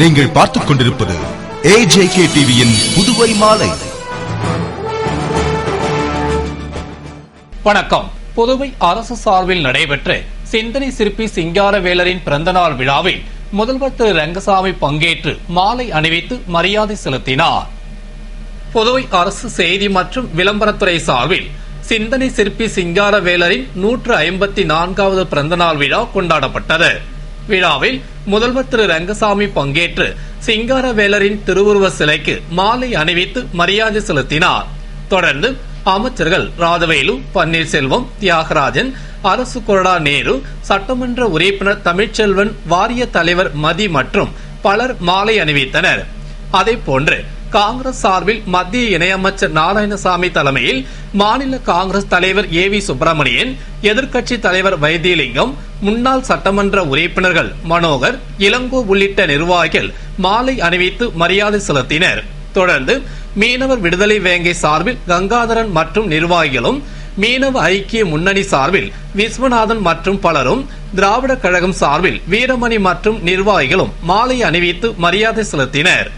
நீங்கள் பார்த்துக் கொண்டிருப்பது AJK டிவியின் புதுவை மாலை. வணக்கம். புதுவை அரசு சார்பில் நடைபெற்ற சிந்தனை சிற்பி சிங்காரவேலரின் பிறந்தநாள் விழாவில் முதல்வர் திரு ரங்கசாமி பங்கேற்று மாலை அணிவித்து மரியாதை செலுத்தினார். புதுவை அரசு செய்தி மற்றும் விளம்பரத்துறை சார்பில் சிந்தனை சிற்பி சிங்காரவேலரின் 154வது பிறந்தநாள் விழா கொண்டாடப்பட்டது. விழாவில் முதல்வர் திரு ரங்கசாமி பங்கேற்று சிங்காரவேலரின் திருவுருவ சிலைக்கு மாலை அணிவித்து மரியாதை செலுத்தினார். தொடர்ந்து அமைச்சர்கள் ராதவேலு, பன்னீர்செல்வம், தியாகராஜன், அரசு கொறடா நேரு, சட்டமன்ற உறுப்பினர் தமிழ்ச்செல்வன், வாரிய தலைவர் மதி மற்றும் பலர் மாலை அணிவித்தனர். அதேபோன்று காங்கிரஸ் சார்பில் மத்திய இணையமைச்சர் நாராயணசாமி தலைமையில் மாநில காங்கிரஸ் தலைவர் ஏவி சுப்பிரமணியன், எதிர்க்கட்சி தலைவர் வைத்தியலிங்கம், முன்னாள் சட்டமன்ற உறுப்பினர்கள் மனோகர், இளங்கோ உள்ளிட்ட நிர்வாகிகள் மாலை அணிவித்து மரியாதை செலுத்தினர். தொடர்ந்து மீனவர் விடுதலை வேங்கை சார்பில் கங்காதரன் மற்றும் நிர்வாகிகளும், மீனவ ஐக்கிய முன்னணி சார்பில் விஸ்வநாதன் மற்றும் பலரும், திராவிட கழகம் சார்பில் வீரமணி மற்றும் நிர்வாகிகளும் மாலை அணிவித்து மரியாதை செலுத்தினர்.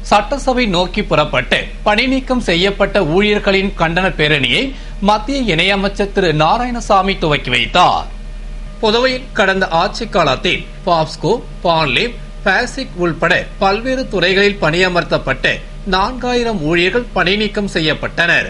சட்டசபை நோக்கி புறப்பட்டு பணி நீக்கம் செய்யப்பட்ட ஊழியர்களின் கண்டன பேரணியை மத்திய இணையமைச்சர் திரு நாராயணசாமி துவக்கி வைத்தார். புதுவையில் கடந்த ஆட்சி காலத்தில் பாப்ஸ்கோ, பான்லிப், பாசிக் உள்பட பல்வேறு துறைகளில் பணியமர்த்தப்பட்ட 4000 ஊழியர்கள் பணி நீக்கம் செய்யப்பட்டனர்.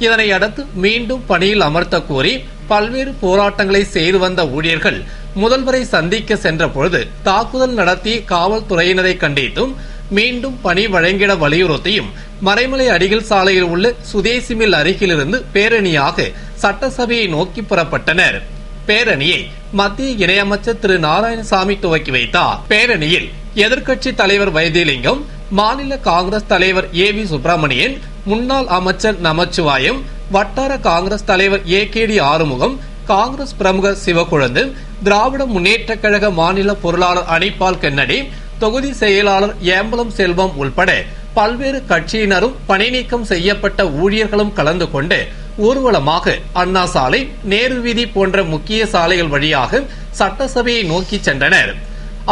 இதனை அடுத்து மீண்டும் பணியில் அமர்த்த கோரி பல்வேறு போராட்டங்களை செய்து வந்த ஊழியர்கள் முதல்வரை சந்திக்க சென்ற பொழுது தாக்குதல் நடத்திய காவல்துறையினரை கண்டித்தும் மீண்டும் பணி வழங்கிட வலியுறுத்தியும் மறைமலை அடிகள் சாலையில் உள்ள சுதேசி மில் அருகிலிருந்து பேரணியாக சட்டசபையை நோக்கி புறப்பட்டனர். பேரணியை மத்திய இணையமைச்சர் திரு நாராயணசாமி துவக்கி வைத்தார். பேரணியில் எதிர்க்கட்சி தலைவர் வைத்தியலிங்கம், மாநில காங்கிரஸ் தலைவர் ஏவி சுப்பிரமணியன், முன்னாள் அமைச்சர் நமச்சிவாயம், வட்டார காங்கிரஸ் தலைவர் AKD ஆறுமுகம், காங்கிரஸ் பிரமுகர் சிவக்குழந்து, திராவிட முன்னேற்ற கழக மாநில பொருளாளர் அனிபால் கென்னடி, தொகுதி செயலாளர் ஏம்பலம் செல்வம் உள்பட பல்வேறு கட்சியினரும் பணி நீக்கம் செய்யப்பட்ட ஊழியர்களும் கலந்து கொண்டு ஊர்வலமாக அண்ணா சாலை, நேரு வீதி போன்ற முக்கிய சாலைகள் வழியாக சட்டசபையை நோக்கி சென்றனர்.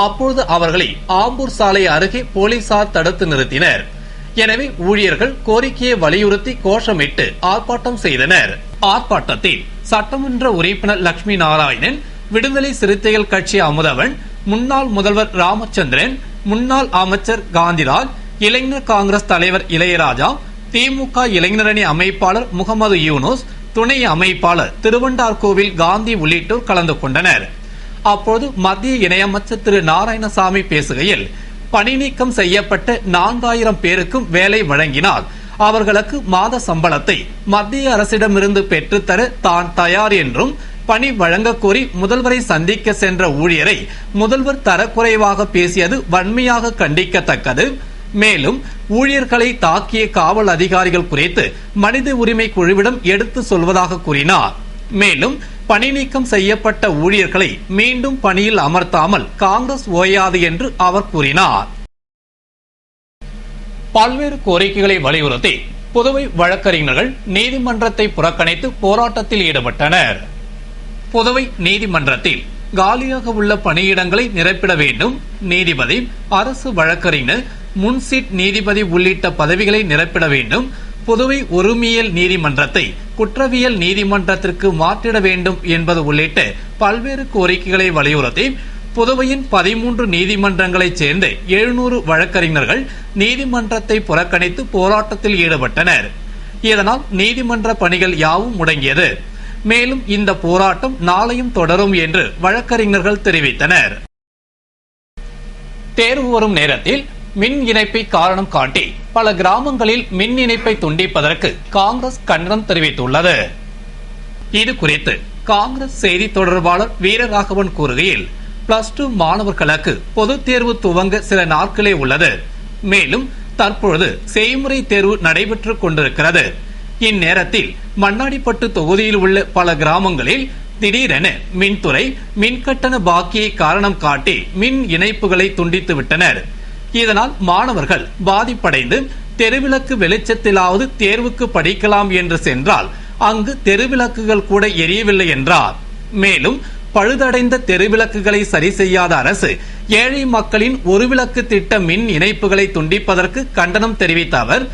அப்பொழுது அவர்களை ஆம்பூர் சாலை அருகே போலீசார் தடுத்து நிறுத்தினர். எனவே ஊழியர்கள் கோரிக்கையை வலியுறுத்தி கோஷமிட்டு ஆர்ப்பாட்டம் செய்தனர். ஆர்ப்பாட்டத்தில் சட்டமன்ற உறுப்பினர் லட்சுமி நாராயணன், விடுதலை சிறுத்தைகள் கட்சி அமுதவன், முன்னாள் முதல்வர் ராமச்சந்திரன், முன்னாள் அமைச்சர் காந்திராஜ், இளைஞர் காங்கிரஸ் தலைவர் இளையராஜா, திமுக இளைஞரணி அமைப்பாளர் முகமது யூனுஸ், துணை அமைப்பாளர் திருவண்டார்கோவில் காந்தி உள்ளிட்டோர் கலந்து கொண்டனர். அப்போது மத்திய இணையமைச்சர் திரு நாராயணசாமி பேசுகையில், பணி நீக்கம் செய்யப்பட்ட 4000 பேருக்கும் வேலை வழங்கினால் அவர்களுக்கு மாத சம்பளத்தை மத்திய அரசிடமிருந்து பெற்றுத்தர தான் தயார் என்றும், பணி வழங்க கோரி முதல்வரை சந்திக்க சென்ற ஊழியரை முதல்வர் தரக்குறைவாக பேசியது வன்மையாக கண்டிக்கத்தக்கது. மேலும் ஊழியர்களை தாக்கிய காவல் அதிகாரிகள் குறித்து மனித உரிமை குழுவிடம் எடுத்து சொல்வதாக கூறினார். மேலும் பணி நீக்கம் செய்யப்பட்ட ஊழியர்களை மீண்டும் பணியில் அமர்த்தாமல் காங்கிரஸ் ஓயாது என்று அவர் கூறினார். பல்வேறு கோரிக்கைகளை வலியுறுத்தி புதுவை வழக்கறிஞர்கள் நீதிமன்றத்தை புறக்கணித்து போராட்டத்தில் ஈடுபட்டனர். புதுவை நீதிமன்றத்தில் காலியாக உள்ள பணியிடங்களை நிரப்பிட வேண்டும், நீதிபதி, அரசு வழக்கறிஞர், முன்சீட் நீதிபதி உள்ளிட்ட பதவிகளை நிரப்பிட வேண்டும், புதுவை உரிமையியல் நீதிமன்றத்தை குற்றவியல் நீதிமன்றத்திற்கு மாற்றிட வேண்டும் என்பது உள்ளிட்ட பல்வேறு கோரிக்கைகளை வலியுறுத்தி புதுவையின் 13 நீதிமன்றங்களைச் சேர்ந்த 700 வழக்கறிஞர்கள் நீதிமன்றத்தை புறக்கணித்து போராட்டத்தில் ஈடுபட்டனர். இதனால் நீதிமன்ற பணிகள் யாவும் முடங்கியது. மேலும் இந்த போராட்டம் நாளையும் தொடரும் என்று வழக்கறிஞர்கள் தெரிவித்தனர். தேர்வு வரும் நேரத்தில் மின் இணைப்பை காரணம் காட்டி பல கிராமங்களில் மின் இணைப்பை துண்டிப்பதற்கு காங்கிரஸ் கண்டனம் தெரிவித்துள்ளது. இது குறித்து காங்கிரஸ் செய்தி தொடர்பாளர் வீரராகவன் கூறுகையில், +2 மாணவர்களுக்கு பொதுத் தேர்வு துவங்க சில நாட்களே உள்ளது. மேலும் தற்பொழுது செய்முறை தேர்வு நடைபெற்றுக் கொண்டிருக்கிறது. இந்நேரத்தில் மண்ணாடிப்பட்டு தொகுதியில் உள்ள பல கிராமங்களில் திடீரென மின்துறை மின்கட்டண பாக்கியை காரணம் காட்டி மின் இணைப்புகளை துண்டித்து விட்டனர். இதனால் மாணவர்கள் பாதிப்படைந்து தெருவிளக்கு வெளிச்சத்திலாவது தேர்வுக்கு படிக்கலாம் என்று சென்றால் அங்கு தெருவிளக்குகள் கூட எரியவில்லை என்றார். மேலும் பழுதடைந்த தெருவிளக்குகளை சரி செய்யாத அரசு ஏழை மக்களின் ஒரு விளக்கு திட்ட மின் இணைப்புகளை துண்டிப்பதற்கு கண்டனம் தெரிவித்த அவர்,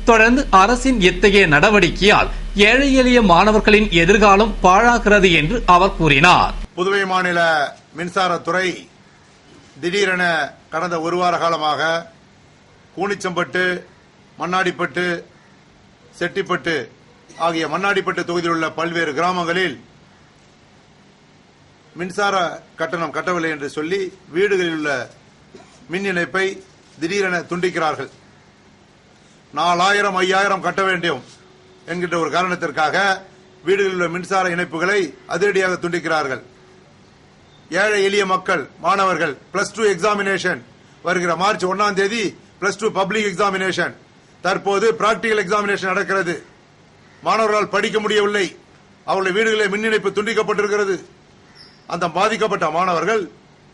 தொடர்ந்து அரசின் இத்தகைய நடவடிக்கையால் ஏழை எளிய மாணவர்களின் எதிர்காலம் பாழாகிறது என்று அவர் கூறினார். புதுவை மாநில மின்சாரத்துறை திடீரென கடந்த ஒரு வார காலமாக கூனிச்சம்பட்டு, மண்ணாடிப்பட்டு, செட்டிப்பட்டு ஆகிய மண்ணாடிப்பட்டு தொகுதியில் உள்ள பல்வேறு கிராமங்களில் மின்சார கட்டணம் கட்டவில்லை என்று சொல்லி வீடுகளில் உள்ள மின் இணைப்பை திடீரென துண்டிக்கிறார்கள். 4000, 5000 கட்ட வேண்டும் என்கின்ற ஒரு காரணத்திற்காக வீடுகளில் உள்ள மின்சார இணைப்புகளை அதிரடியாக துண்டிக்கிறார்கள். ஏழை எளிய மக்கள், மாணவர்கள் +2 எக்ஸாமினேஷன் வருகிற மார்ச் 1ஆம் தேதி +2 பப்ளிக் எக்ஸாமினேஷன், தற்போது பிராக்டிகல் எக்ஸாமினேஷன் நடக்கிறது. மாணவர்களால் படிக்க முடியவில்லை. அவருடைய வீடுகளில் மின் இணைப்பு துண்டிக்கப்பட்டிருக்கிறது. அந்த பாதிக்கப்பட்ட மாணவர்கள்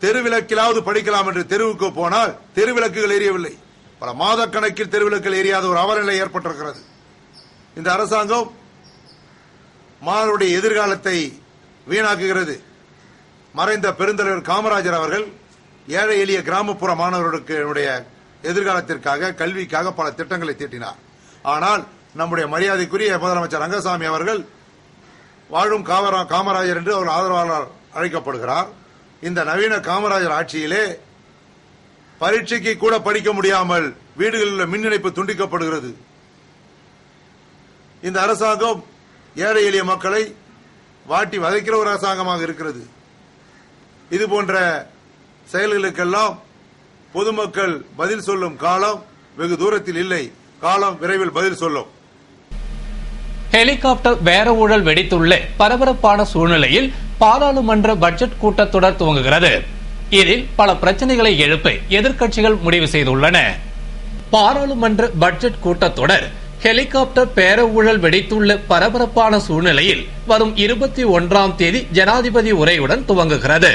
தெருவிளக்கிலாவது படிக்கலாம் என்று தெருவுக்கு போனால் தெருவிளக்குகள் எரியவில்லை. பல மாத கணக்கில் தெருவிளக்குகள் எரியாத ஒரு அவலநிலை ஏற்பட்டிருக்கிறது. இந்த அரசாங்கம் மாணவருடைய எதிர்காலத்தை வீணாக்குகிறது. மறைந்த பெருந்தலைவர் காமராஜர் அவர்கள் ஏழை எளிய கிராமப்புற மாணவர்களுடைய எதிர்காலத்திற்காக, கல்விக்காக பல திட்டங்களை தீட்டினார். ஆனால் நம்முடைய மரியாதைக்குரிய முதலமைச்சர் ரங்கசாமி அவர்கள் வாழும் காமராஜர் என்று அவர் ஆதரவாளர் அழைக்கப்படுகிறார். இந்த நவீன காமராஜர் ஆட்சியிலே பரீட்சைக்கு கூட படிக்க முடியாமல் வீடுகளில் உள்ள மின் இணைப்பு துண்டிக்கப்படுகிறது. இந்த அரசாங்கம் ஏழை எளிய மக்களை வாட்டி வதைக்கிற ஒரு அரசாங்கமாக இருக்கிறது. இதுபோன்ற செயல்களுக்கெல்லாம் பொதுமக்கள் பதில் சொல்லும் காலம் வெகு தூரத்தில் இல்லை. காலம் விரைவில் பதில் சொல்லும். ஹெலிகாப்டர் பேர ஊழல் வெடித்துள்ள பரபரப்பான சூழ்நிலையில் பாராளுமன்ற பட்ஜெட் கூட்டத்தொடர் துவங்குகிறது. இதில் பல பிரச்சனைகளை எழுப்ப எதிர்க்கட்சிகள் முடிவு செய்துள்ளன. பாராளுமன்ற பட்ஜெட் கூட்டத்தொடர் ஹெலிகாப்டர் பேர ஊழல் வெடித்துள்ள பரபரப்பான சூழ்நிலையில் வரும் 21ஆம் தேதி ஜனாதிபதி உரையுடன் துவங்குகிறது.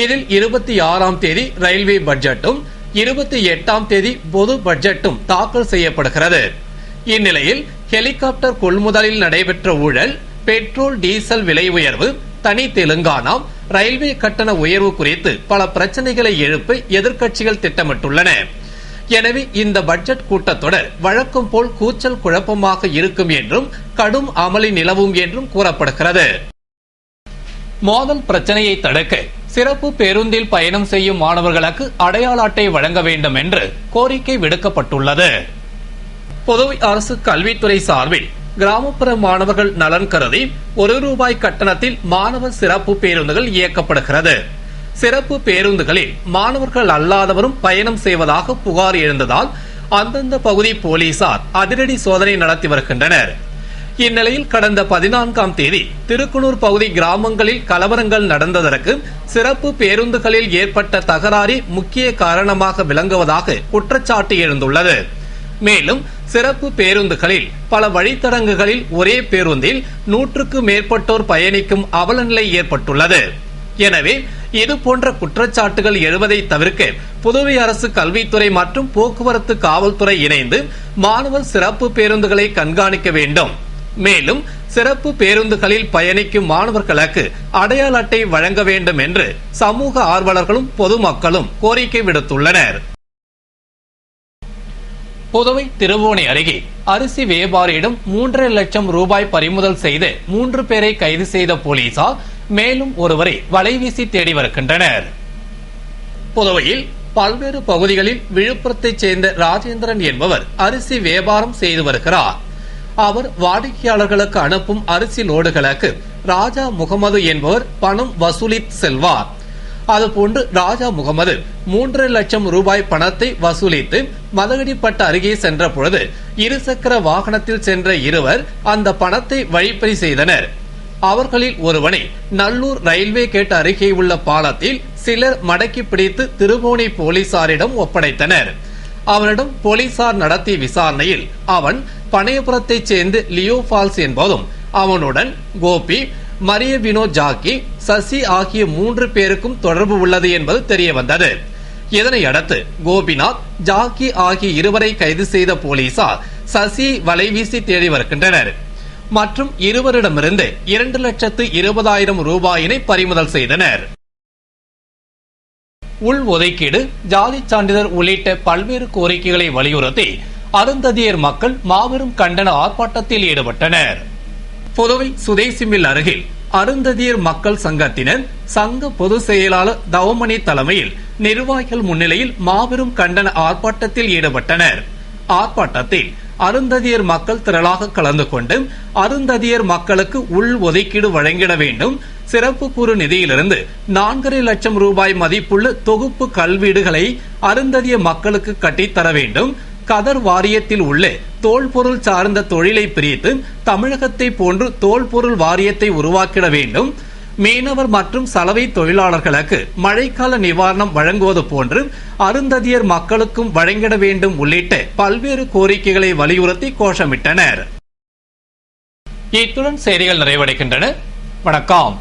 இதில் 26ஆம் தேதி ரயில்வே பட்ஜெட்டும் 28ஆம் தேதி பொது பட்ஜெட்டும் தாக்கல் செய்யப்படுகிறது. இந்நிலையில் ஹெலிகாப்டர் கொள்முதலில் நடைபெற்ற ஊழல், பெட்ரோல் டீசல் விலை உயர்வு, தனி தெலுங்கானா, ரயில்வே கட்டண உயர்வு குறித்து பல பிரச்சனைகளை எழுப்ப எதிர்க்கட்சிகள் திட்டமிட்டுள்ளன. எனவே இந்த பட்ஜெட் கூட்டத்தொடர் வழக்கம் போல் கூச்சல் குழப்பமாக இருக்கும் என்றும் கடும் அமளி நிலவும் என்றும் கூறப்படுகிறது. மோதல் பிரச்சனையை தடுக்க சிறப்பு பேருந்தில் பயணம் செய்யும் மாணவர்களுக்கு அடையாள அட்டை வழங்க வேண்டும் என்று கோரிக்கை விடுக்கப்பட்டுள்ளது. புதுவை அரசு கல்வித்துறை சார்பில் கிராமப்புற மாணவர்கள் நலன் கருதி ₹1 கட்டணத்தில் மாணவர் சிறப்பு பேருந்துகள் இயக்கப்படுகிறது. சிறப்பு பேருந்துகளில் மாணவர்கள் அல்லாதவரும் பயணம் செய்வதாக புகார் எழுந்ததால் அந்தந்த பகுதி போலீசார் அதிரடி சோதனை நடத்தி வருகின்றனர். இந்நிலையில் கடந்த 14ஆம் தேதி திருக்குனூர் பகுதி கிராமங்களில் கலவரங்கள் நடந்ததற்கு சிறப்பு பேருந்துகளில் ஏற்பட்ட தகராறு முக்கிய காரணமாக விளங்குவதாக குற்றச்சாட்டு எழுந்துள்ளது. மேலும் சிறப்பு பேருந்துகளில் பல வழித்தடங்குகளில் ஒரே பேருந்தில் 100க்கு மேற்பட்டோர் பயணிக்கும் அவலநிலை ஏற்பட்டுள்ளது. எனவே இதுபோன்ற குற்றச்சாட்டுகள் எழுவதை தவிர்க்க புதுவை அரசு கல்வித்துறை மற்றும் போக்குவரத்து காவல்துறை இணைந்து மாணவர் சிறப்பு பேருந்துகளை கண்காணிக்க வேண்டும். மேலும் சிறப்பு பேருந்துகளில் பயணிக்கும் மாணவர்களுக்கு அடையாள அட்டை வழங்க வேண்டும் என்று சமூக ஆர்வலர்களும் பொதுமக்களும் கோரிக்கை விடுத்துள்ளனர். புதுவை திருவோணை அருகே அரிசி வியாபாரியிடம் 3.5 லட்சம் ரூபாய் பறிமுதல் செய்து 3 பேரை கைது செய்த போலீசார் மேலும் ஒருவரை வலைவீசி தேடி வருகின்றனர். புதுவையில் பல்வேறு பகுதிகளில் விழுப்புரத்தைச் சேர்ந்த ராஜேந்திரன் என்பவர் அரிசி வியாபாரம் செய்து வருகிறார். அவர் வாடிக்கையாளர்களுக்கு அனுப்பும் அரிசி லோடுகளுக்கு ராஜா முகமது என்பவர் பணம் வசூலித்து செல்வார். அதுபோன்று ராஜா முகமது 3.5 லட்சம் ரூபாய் பணத்தை வசூலித்து மதகடிப்பட்ட அருகே சென்ற பொழுது இருசக்கர வாகனத்தில் சென்ற இருவர் அந்த பணத்தை வழிப்பறி செய்தனர். அவர்களில் ஒருவனை நல்லூர் ரயில்வே கேட் அருகே உள்ள பாலத்தில் சிலர் மடக்கி பிடித்து திருவோணை போலீசாரிடம் ஒப்படைத்தனர். அவனிடம் போலீசார் நடத்திய விசாரணையில் அவன் பனையபுரத்தைச் சேர்ந்து லியோ ஃபால்ஸ் என்பதும் அவனுடன் கோபி, மரிய வினோ ஜாக்கி, சசி ஆகிய 3 பேருக்கும் தொடர்பு உள்ளது என்பது தெரிய வந்தது. இதனையடுத்து கோபிநாத், ஜாக்கி ஆகிய இருவரை கைது செய்த போலீசார் சசியை வலைவீசி தேடி வருகின்றனர். மற்றும் இருவரிடமிருந்து 2,20,000 ரூபாயினை பறிமுதல் செய்தனர். உள்ஒதுக்கீடு, ஜாதி சான்றிதழ் உள்ளிட்ட பல்வேறு கோரிக்கைகளை வலியுறுத்தி அருந்ததியர் மக்கள் மாபெரும் கண்டன ஆர்ப்பாட்டத்தில் ஈடுபட்டனர். புதுவை சுதேசி மில் அருகில் அருந்ததியர் மக்கள் சங்கத்தினர் சங்க பொதுச் செயலாளர் தவமணி தலைமையில் நிர்வாகிகள் முன்னிலையில் மாபெரும் கண்டன ஆர்ப்பாட்டத்தில் ஈடுபட்டனர். ஆர்ப்பாட்டத்தில் அருந்ததியர் மக்கள் திரளாக கலந்து கொண்டு அருந்ததியர் மக்களுக்கு உள் ஒதுக்கீடு வழங்கிட வேண்டும், சிறப்பு குறு நிதியிலிருந்து 4.5 லட்சம் ரூபாய் மதிப்புள்ள தொகுப்பு கல்வீடுகளை அருந்ததிய மக்களுக்கு கட்டித்தர வேண்டும், கதர் வாரியத்தில் உள்ள தோல்பொருள் சார்ந்த தொழிலை பிரித்து தமிழகத்தை போன்று தோல்பொருள் வாரியத்தை உருவாக்கிட வேண்டும், மீனவர் மற்றும் சலவை தொழிலாளர்களுக்கு மழைக்கால நிவாரணம் வழங்குவது போன்று அருந்ததியர் மக்களுக்கும் வழங்கிட வேண்டும் உள்ளிட்ட பல்வேறு கோரிக்கைகளை வலியுறுத்தி கோஷமிட்டனர். இத்துடன் செய்திகள் நிறைவடைகின்றன. வணக்கம்.